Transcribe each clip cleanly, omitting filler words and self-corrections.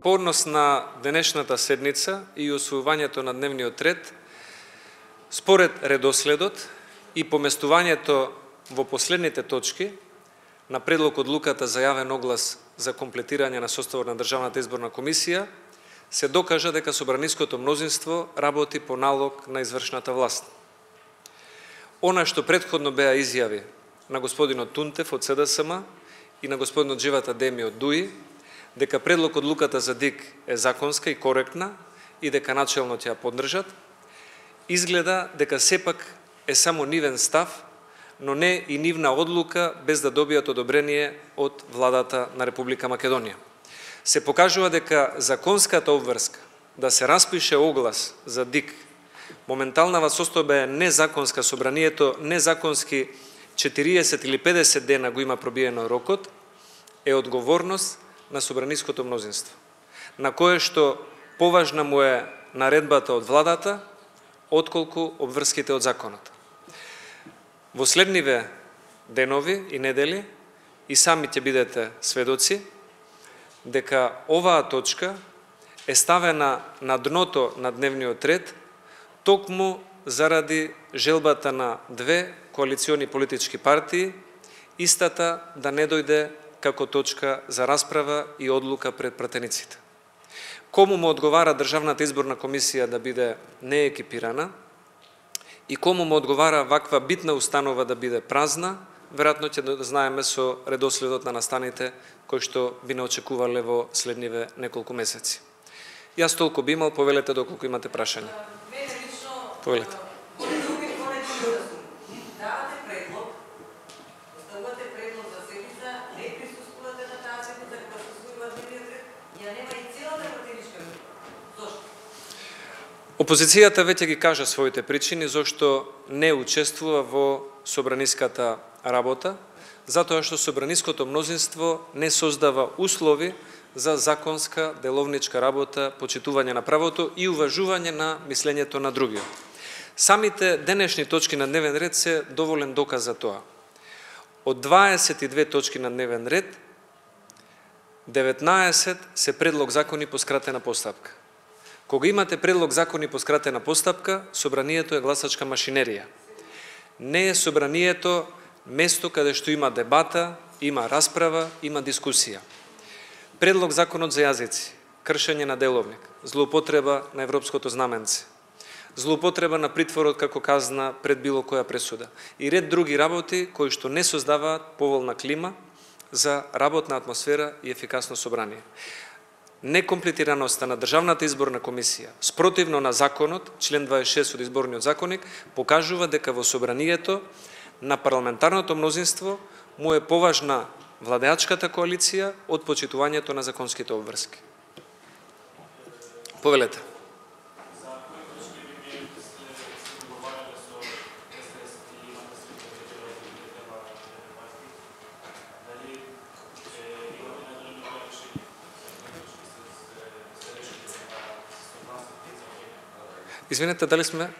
По однос на денешната седница и усвојувањето на дневниот ред, според редоследот и поместувањето во последните точки на предлог одлуката за јавен оглас за комплетирање на составот на Државната изборна комисија, се докажа дека собраниското мнозинство работи по налог на извршната власт. Она што претходно беа изјави на господинот Тунтев од СДСМ и на господинот Живата Деми од ДУИ, дека предлог одлуката за ДИК е законска и коректна и дека начелно ќе ја поддржат, изгледа дека сепак е само нивен став, но не и нивна одлука без да добијат одобрение од владата на Република Македонија. Се покажува дека законската обврска да се распише оглас за ДИК, моменталнава состојба е незаконска, собранието незаконски 40 или 50 дена го има пробиено рокот, е одговорност на собраниското мнозинство, на кое што поважна му е наредбата од владата, отколку обврските од законот. Во следниве денови и недели и сами ќе бидете сведоци дека оваа точка е ставена на дното на дневниот ред токму заради желбата на две коалициони политички партии, истата да не дојде како точка за расправа и одлука пред пратениците. Кому му одговара Државната изборна комисија да биде неекипирана и кому му одговара ваква битна установа да биде празна, веројатно ќе да знаеме со редоследот на настаните кои што би не очекувале во следниве неколку месеци. Јас толку би имал, повелете доколку имате прашања. Повелете. Опозицијата веќе ги кажа своите причини зашто не учествува во собраниската работа, затоа што собраниското мнозинство не создава услови за законска деловничка работа, почитување на правото и уважување на мислењето на другиот. Самите денешни точки на дневен ред се доволен доказ за тоа. Од 22 точки на дневен ред, 19 се предлог закони по скратена постапка. Кога имате предлог закони по скратена постапка, собранието е гласачка машинерија. Не е собранието место каде што има дебата, има расправа, има дискусија. Предлог законот за јазици, кршење на деловник, злоупотреба на европското знаменце, злоупотреба на притворот како казна пред било која пресуда и ред други работи кои што не создаваат поволна клима за работна атмосфера и ефикасно собрание. Некомплетираноста на Државната изборна комисија, спротивно на законот, член 26 од изборниот законник, покажува дека во собранието на парламентарното мнозинство му е поважна владеачката коалиција од почитувањето на законските обврски. Повелете. Извинете, дали сме?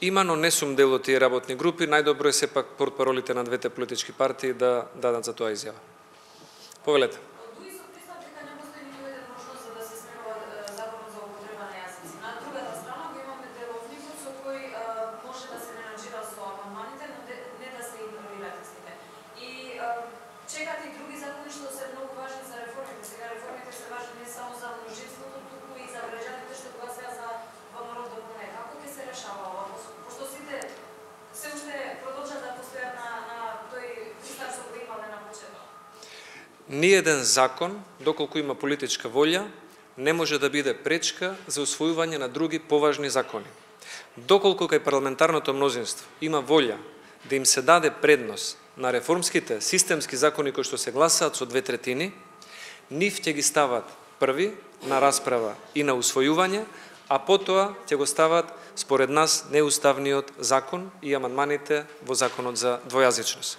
Има, но не сум дел од тие работни групи. Најдобро е сепак портпаролите на двете политички партии да дадат за тоа изјава. Повелете. Ниеден закон, доколку има политичка волја, не може да биде пречка за усвојување на други поважни закони. Доколку кај парламентарното мнозинство има волја да им се даде предност на реформските системски закони кои што се гласаат со 2/3, нив ќе ги стават први на расправа и на усвојување, а потоа ќе го стават според нас неуставниот закон и амандманите во законот за двојазичност.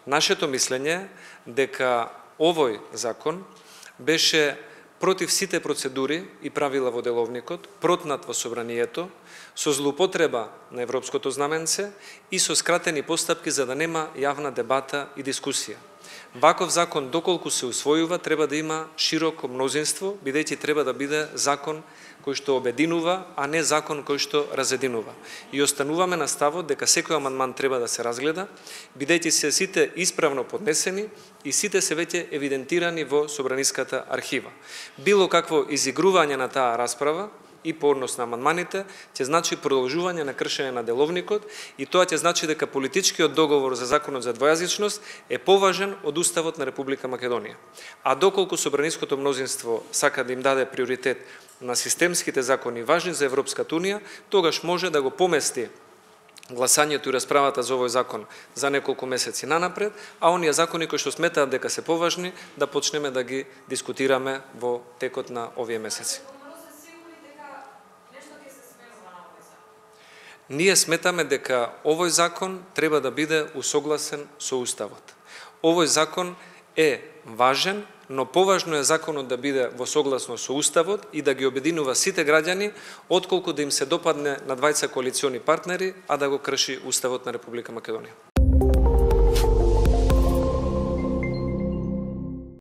Нашето мислење дека овој закон беше против сите процедури и правила во деловникот, протнат во собранието, со злоупотреба на европското знаменце и со скратени постапки за да нема јавна дебата и дискусија. Ваков закон, доколку се усвојува, треба да има широко мнозинство, бидејќи треба да биде закон кој што обединува, а не закон кој што разединува. И остануваме на ставот дека секој амандман треба да се разгледа, бидејќи се сите исправно поднесени и сите се веќе евидентирани во Собраниската архива. Било какво изигрување на таа расправа и по однос на амандманите ќе значи продолжување на кршење на деловникот и тоа ќе значи дека политичкиот договор за законот за двојазичност е поважен од Уставот на Република Македонија. А доколку собраниското мнозинство сака да им даде приоритет на системските закони важни за Европската унија, тогаш може да го помести гласањето и расправата за овој закон за неколку месеци нанапред, а оние закони кои што сметаат дека се поважни да почнеме да ги дискутираме во текот на овие месеци. Ние сметаме дека овој закон треба да биде усогласен со Уставот. Овој закон е важен, но поважно е законот да биде во согласно со Уставот и да ги обединува сите граѓани, отколку да им се допадне на двајца коалициони партнери, а да го крши Уставот на Република Македонија.